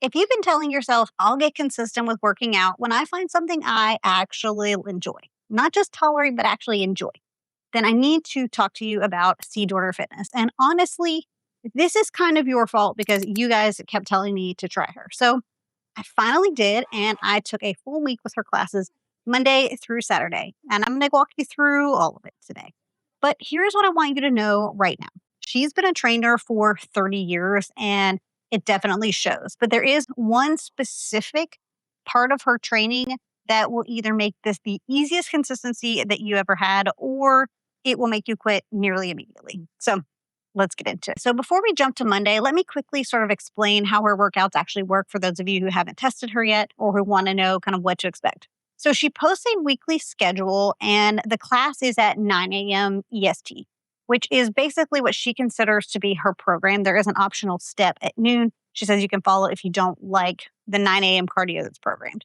If you've been telling yourself, I'll get consistent with working out when I find something I actually enjoy, not just tolerate, but actually enjoy, then I need to talk to you about Cdorner Fitness. And honestly, this is kind of your fault because you guys kept telling me to try her. So I finally did, and I took a full week with her classes Monday through Saturday. And I'm going to walk you through all of it today. But here's what I want you to know right now. She's been a trainer for 30 years, and it definitely shows. But there is one specific part of her training that will either make this the easiest consistency that you ever had, or it will make you quit nearly immediately. So let's get into it. So before we jump to Monday, let me quickly sort of explain how her workouts actually work for those of you who haven't tested her yet or who want to know kind of what to expect. So she posts a weekly schedule, and the class is at 9 a.m. EST, which is basically what she considers to be her program. There is an optional step at noon. She says you can follow if you don't like the 9 a.m. cardio that's programmed.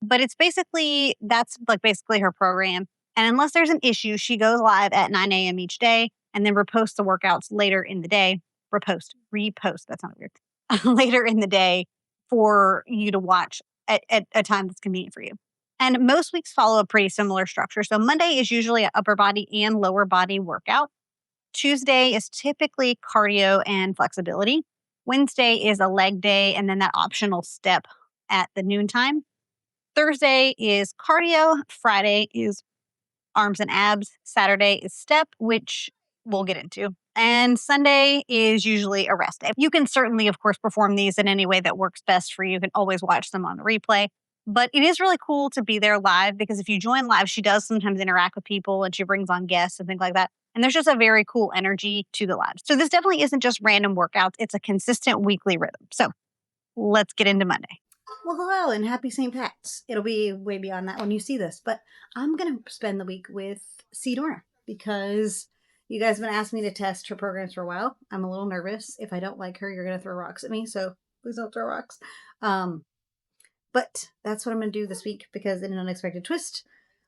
But it's basically, that's like basically her program. And unless there's an issue, she goes live at 9 a.m. each day and then reposts the workouts later in the day. Repost, that's not weird. Later in the day for you to watch at a time that's convenient for you. And most weeks follow a pretty similar structure. So Monday is usually an upper body and lower body workout. Tuesday is typically cardio and flexibility. Wednesday is a leg day and then that optional step at the noontime. Thursday is cardio. Friday is arms and abs. Saturday is step, which we'll get into. And Sunday is usually a rest day. You can certainly, of course, perform these in any way that works best for you. You can always watch them on the replay. But it is really cool to be there live because if you join live, she does sometimes interact with people and she brings on guests and things like that. And there's just a very cool energy to the live. So this definitely isn't just random workouts. It's a consistent weekly rhythm. So let's get into Monday. Well, hello and happy St. Pat's. It'll be way beyond that when you see this, but I'm going to spend the week with Cdorner because you guys have been asking me to test her programs for a while. I'm a little nervous. If I don't like her, you're going to throw rocks at me, so please don't throw rocks. But that's what I'm going to do this week because in an unexpected twist,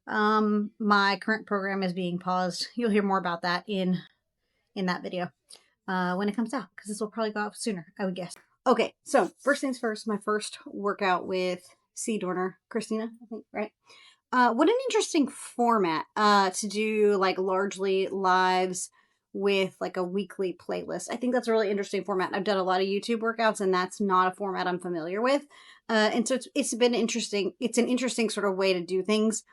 my current program is being paused. You'll hear more about that in that video when it comes out because this will probably go out sooner, I would guess. Okay, so first things first, my first workout with Cdorner, Christina, I think, right? What an interesting format to do like largely lives with like a weekly playlist. I think that's a really interesting format. I've done a lot of YouTube workouts and that's not a format I'm familiar with. And so it's been interesting. It's an interesting sort of way to do things.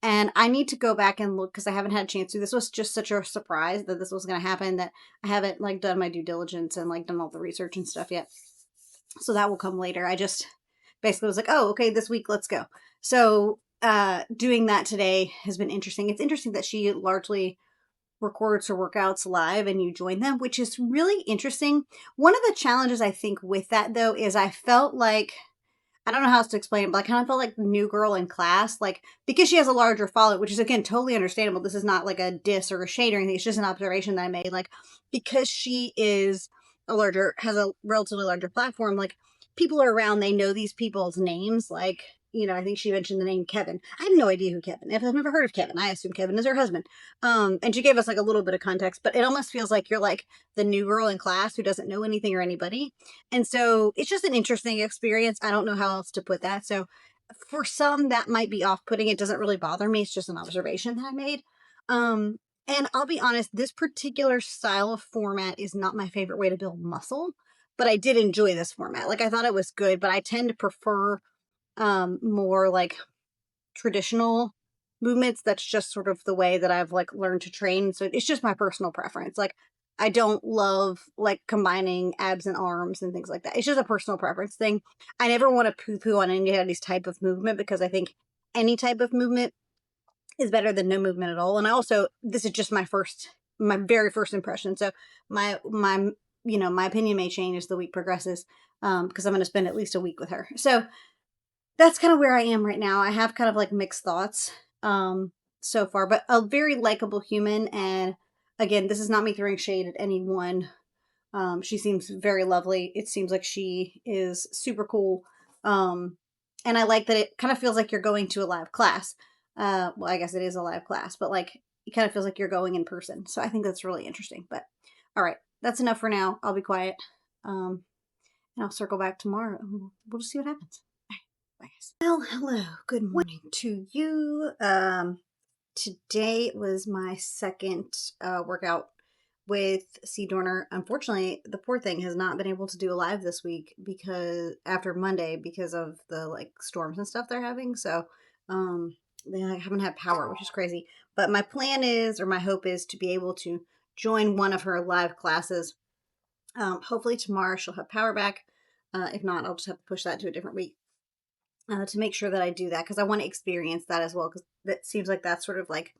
And I need to go back and look because I haven't had a chance to. This was just such a surprise that this was going to happen that I haven't like done my due diligence and like done all the research and stuff yet. So that will come later. I just basically was like, oh, okay, this week, let's go. So doing that today has been interesting. It's interesting that she largely records her workouts live and you join them, which is really interesting. One of the challenges I think with that though is I felt like, I don't know how else to explain it, but I kind of felt like the new girl in class, like because she has a larger following, which is again totally understandable. This is not like a diss or a shade or anything. It's just an observation that I made. Like because she is has a relatively larger platform, like people are around, they know these people's names. Like, you know, I think she mentioned the name Kevin. I have no idea who Kevin is. I've never heard of Kevin. I assume Kevin is her husband. And she gave us like a little bit of context, but it almost feels like you're like the new girl in class who doesn't know anything or anybody. And so it's just an interesting experience. I don't know how else to put that. So for some that might be off-putting. It doesn't really bother me. It's just an observation that I made. And I'll be honest, this particular style of format is not my favorite way to build muscle, but I did enjoy this format. Like I thought it was good, but I tend to prefer more like traditional movements. That's just sort of the way that I've like learned to train. So it's just my personal preference. Like I don't love like combining abs and arms and things like that. It's just a personal preference thing. I never want to poo-poo on anybody's type of movement because I think any type of movement is better than no movement at all. And I also, this is just my very first impression. So my opinion may change as the week progresses, because I'm going to spend at least a week with her. So that's kind of where I am right now. I have kind of like mixed thoughts, so far, but a very likable human. And again, this is not me throwing shade at anyone. She seems very lovely. It seems like she is super cool. And I like that it kind of feels like you're going to a live class. Well, I guess it is a live class, but like it kind of feels like you're going in person. So I think that's really interesting. But all right, that's enough for now. I'll be quiet. And And I'll circle back tomorrow and we'll just see what happens. All right, bye guys. Well, hello. Good morning to you. Today was my second workout with Cdorner. Unfortunately, the poor thing has not been able to do a live this week because after Monday because of the like storms and stuff they're having. So they haven't had power, which is crazy. But my plan is, or my hope is, to be able to join one of her live classes. Hopefully tomorrow she'll have power back. If not, I'll just have to push that to a different week to make sure that I do that because I want to experience that as well because that seems like that's sort of like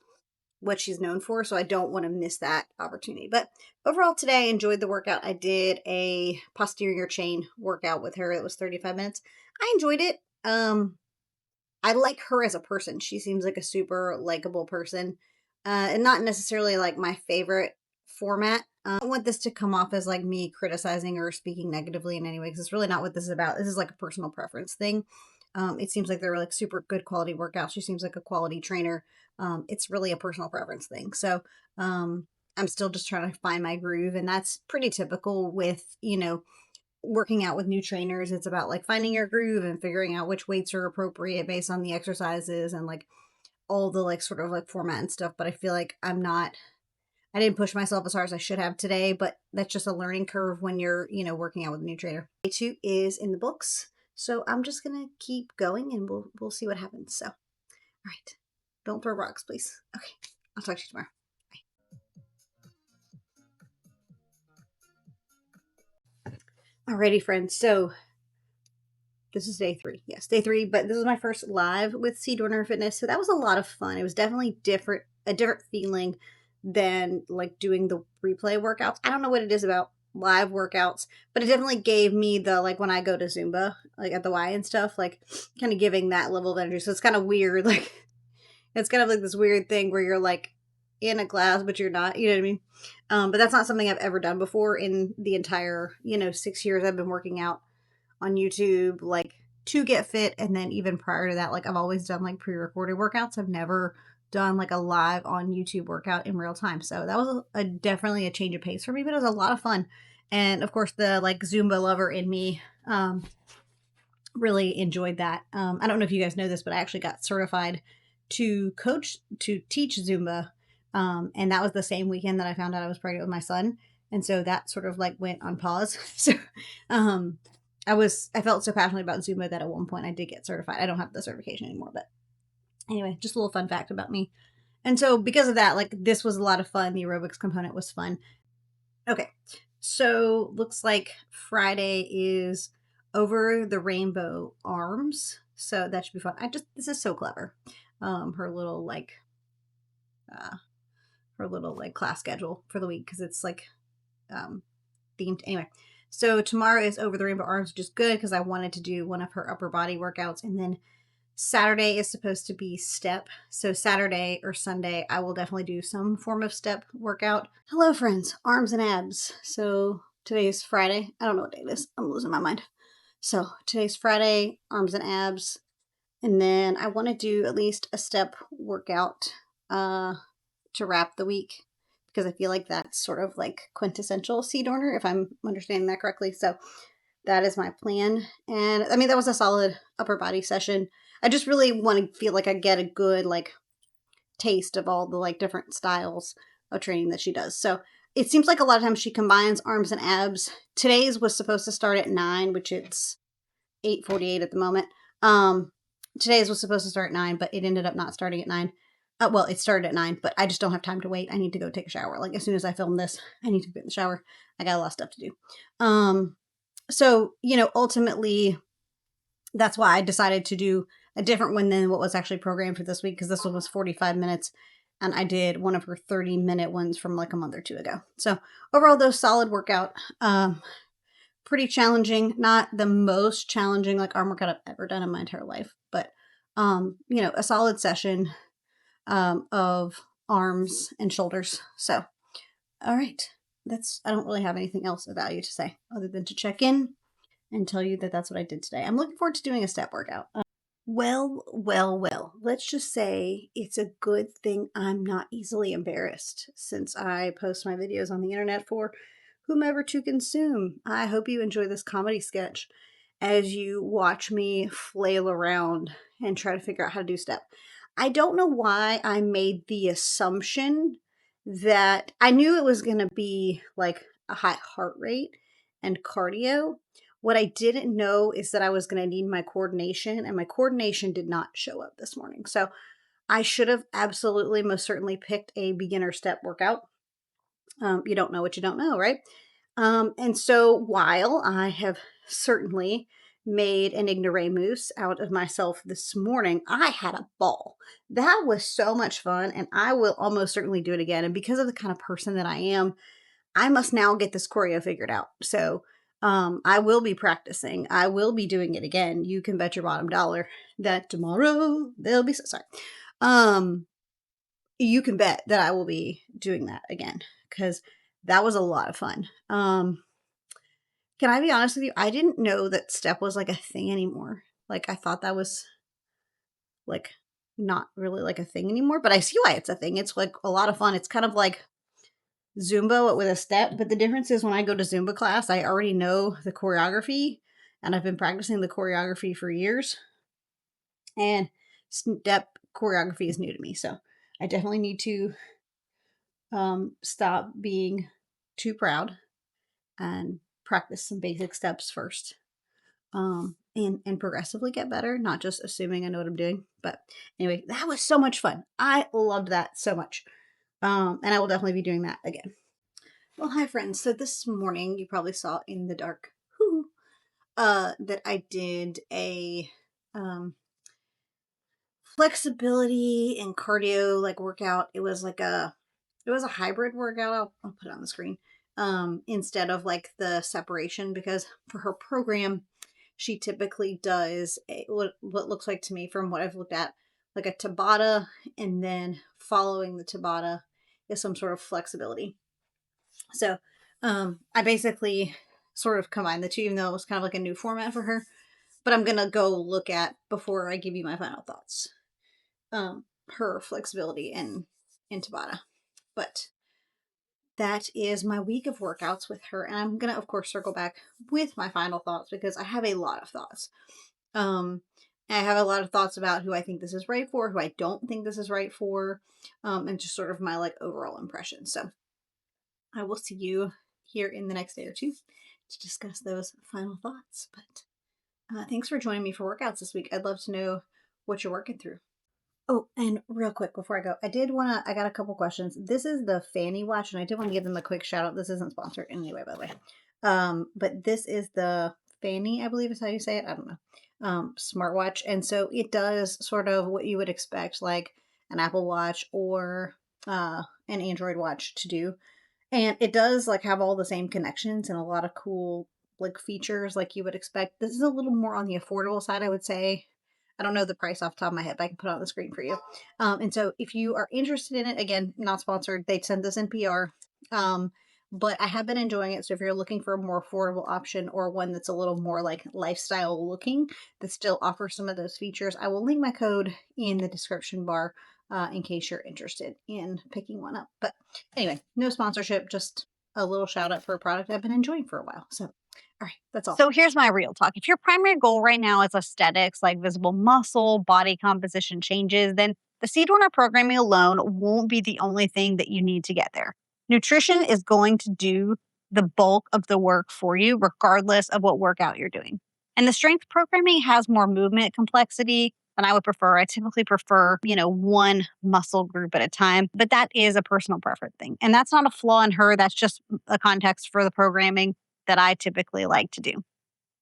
what she's known for. So I don't want to miss that opportunity. But overall today I enjoyed the workout. I did a posterior chain workout with her. It was 35 minutes. I enjoyed it. I like her as a person. She seems like a super likable person. And not necessarily like my favorite format. I don't want this to come off as like me criticizing or speaking negatively in any way because it's really not what this is about. This is like a personal preference thing. It seems like they're like super good quality workouts. She seems like a quality trainer. It's really a personal preference thing. So I'm still just trying to find my groove. And that's pretty typical with, working out with new trainers. It's about like finding your groove and figuring out which weights are appropriate based on the exercises and like all the like sort of like format and stuff. But I feel like I didn't push myself as hard as I should have today, but that's just a learning curve when you're, working out with a new trainer. Day 2 is in the books. So I'm just going to keep going and we'll see what happens. So, all right. Don't throw rocks, please. Okay. I'll talk to you tomorrow. Bye. Alrighty, friends. So this is day 3. Yes, day 3, but this is my first live with Cdorner Fitness. So that was a lot of fun. It was definitely a different feeling than like doing the replay workouts. I don't know what it is about live workouts, but it definitely gave me the, like when I go to Zumba, like at the Y and stuff, like kind of giving that level of energy. So it's kind of weird. Like it's kind of like this weird thing where you're like in a class, but you're not, you know what I mean? But that's not something I've ever done before in the entire, 6 years I've been working out on YouTube, like to get fit. And then even prior to that, like I've always done like pre-recorded workouts. I've never done like a live on YouTube workout in real time. So that was definitely a change of pace for me, but it was a lot of fun. And of course the like Zumba lover in me, really enjoyed that. I don't know if you guys know this, but I actually got certified to teach Zumba. And that was the same weekend that I found out I was pregnant with my son. And so that sort of like went on pause. So, I felt so passionately about Zumba that at one point I did get certified. I don't have the certification anymore, but anyway, just a little fun fact about me. And so because of that, like this was a lot of fun. The aerobics component was fun. Okay. So looks like Friday is over the rainbow arms. So that should be fun. This is so clever. Her little like class schedule for the week. Cause it's like, themed anyway. So tomorrow is over the rainbow arms, which is good because I wanted to do one of her upper body workouts. And then Saturday is supposed to be step. So Saturday or Sunday, I will definitely do some form of step workout. Hello, friends, arms and abs. So today's Friday. I don't know what day it is. I'm losing my mind. So today's Friday, arms and abs. And then I want to do at least a step workout to wrap the week, because I feel like that's sort of like quintessential Cdorner, if I'm understanding that correctly. So that is my plan. And I mean, that was a solid upper body session. I just really want to feel like I get a good like taste of all the like different styles of training that she does. So it seems like a lot of times she combines arms and abs. Today's was supposed to start at 9, which it's 8:48 at the moment. Today's was supposed to start at 9, but it ended up not starting at 9. Well, it started at 9, but I just don't have time to wait. I need to go take a shower. Like as soon as I film this, I need to get in the shower. I got a lot of stuff to do. So, ultimately that's why I decided to do a different one than what was actually programmed for this week. Cause this one was 45 minutes and I did one of her 30-minute ones from like a month or 2 ago. So overall though, solid workout, pretty challenging, not the most challenging like arm workout I've ever done in my entire life, but, a solid session of arms and shoulders. So, all right, I don't really have anything else of value to say other than to check in and tell you that that's what I did today. I'm looking forward to doing a step workout. Well, let's just say it's a good thing I'm not easily embarrassed since I post my videos on the internet for whomever to consume. I hope you enjoy this comedy sketch as you watch me flail around and try to figure out how to do step. I don't know why I made the assumption that I knew it was going to be like a high heart rate and cardio. What I didn't know is that I was going to need my coordination, and my coordination did not show up this morning. So I should have absolutely, most certainly picked a beginner step workout. You don't know what you don't know, right? And so while I have certainly made an ignoramus out of myself this morning, I had a ball. That was so much fun, and I will almost certainly do it again. And because of the kind of person that I am, I must now get this choreo figured out. So I will be practicing. I will be doing it again. You can bet your bottom dollar that tomorrow there'll be sorry. You can bet that I will be doing that again because that was a lot of fun. Can I be honest with you? I didn't know that step was like a thing anymore. Like I thought that was like not really like a thing anymore, but I see why it's a thing. It's like a lot of fun. It's kind of like Zumba with a step, but the difference is when I go to Zumba class, I already know the choreography and I've been practicing the choreography for years. And step choreography is new to me. So I definitely need to stop being too proud and practice some basic steps first. And progressively get better, not just assuming I know what I'm doing. But anyway, that was so much fun. I loved that so much. And I will definitely be doing that again. Well, hi friends. So this morning you probably saw in the dark that I did a flexibility and cardio like workout. It was a hybrid workout. I'll put it on the screen. Instead of like the separation, because for her program she typically does what looks like to me from what I've looked at, like a Tabata, and then following the Tabata is some sort of flexibility. So I basically sort of combined the two, even though it was kind of like a new format for her. But I'm going to go look at, before I give you my final thoughts, her flexibility in Tabata. But that is my week of workouts with her. And I'm going to, of course, circle back with my final thoughts because I have a lot of thoughts. I have a lot of thoughts about who I think this is right for, who I don't think this is right for, and just sort of my like overall impression. So I will see you here in the next day or two to discuss those final thoughts. But thanks for joining me for workouts this week. I'd love to know what you're working through. Oh, and real quick before I go, I got a couple questions. This is the Fanny watch, and I did want to give them a quick shout out. This isn't sponsored in any way, by the way. But this is the Fanny, I believe is how you say it. I don't know. Smartwatch. And so it does sort of what you would expect, like an Apple Watch or an Android watch to do. And it does like have all the same connections and a lot of cool like features like you would expect. This is a little more on the affordable side, I would say. I don't know the price off the top of my head, but I can put it on the screen for you. And so if you are interested in it, again, not sponsored, they sent this in PR. But I have been enjoying it. So if you're looking for a more affordable option or one that's a little more like lifestyle looking that still offers some of those features, I will link my code in the description bar in case you're interested in picking one up. But anyway, no sponsorship, just a little shout out for a product I've been enjoying for a while. So all right, that's all. So here's my real talk. If your primary goal right now is aesthetics, like visible muscle, body composition changes, then the Cdorner programming alone won't be the only thing that you need to get there. Nutrition is going to do the bulk of the work for you, regardless of what workout you're doing. And the strength programming has more movement complexity than I would prefer. I typically prefer, one muscle group at a time, but that is a personal preference thing. And that's not a flaw in her. That's just a context for the programming that I typically like to do.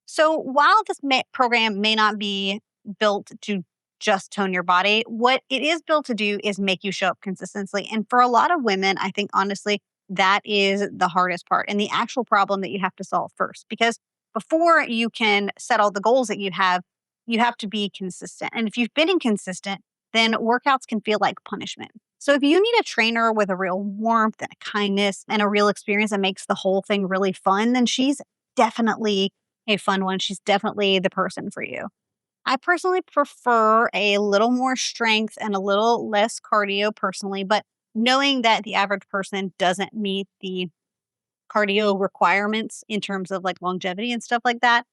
So while this program may not be built to just tone your body, what it is built to do is make you show up consistently. And for a lot of women, I think honestly, that is the hardest part and the actual problem that you have to solve first. Because before you can set all the goals that you have to be consistent. And if you've been inconsistent, then workouts can feel like punishment. So if you need a trainer with a real warmth and a kindness and a real experience that makes the whole thing really fun, then she's definitely a fun one. She's definitely the person for you. I personally prefer a little more strength and a little less cardio personally, but knowing that the average person doesn't meet the cardio requirements in terms of like longevity and stuff like that,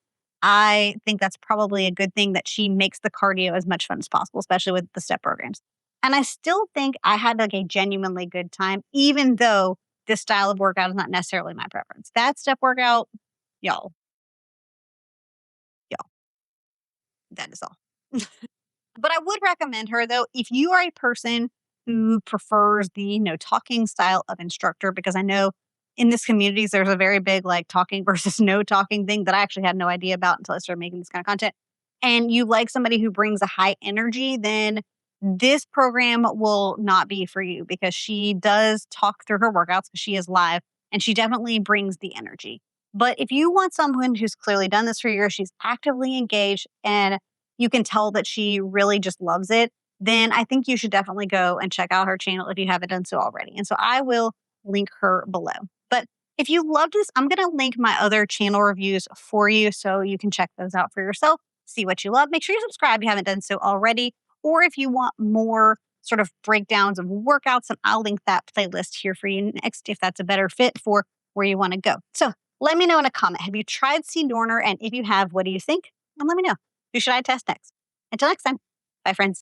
I think that's probably a good thing that she makes the cardio as much fun as possible, especially with the step programs. And I still think I had like a genuinely good time, even though this style of workout is not necessarily my preference. That step workout, y'all, y'all, that is all. But I would recommend her though, if you are a person who prefers the, talking style of instructor, because I know in this communities there's a very big like talking versus no talking thing that I actually had no idea about until I started making this kind of content. And you like somebody who brings a high energy, then this program will not be for you because she does talk through her workouts because she is live and she definitely brings the energy. But if you want someone who's clearly done this for years, she's actively engaged and you can tell that she really just loves it, then I think you should definitely go and check out her channel if you haven't done so already. And so I will link her below. But if you loved this, I'm going to link my other channel reviews for you so you can check those out for yourself, see what you love. Make sure you subscribe if you haven't done so already. Or if you want more sort of breakdowns of workouts, and I'll link that playlist here for you next if that's a better fit for where you want to go. So let me know in a comment. Have you tried Cdorner? And if you have, what do you think? And let me know. Who should I test next? Until next time. Bye, friends.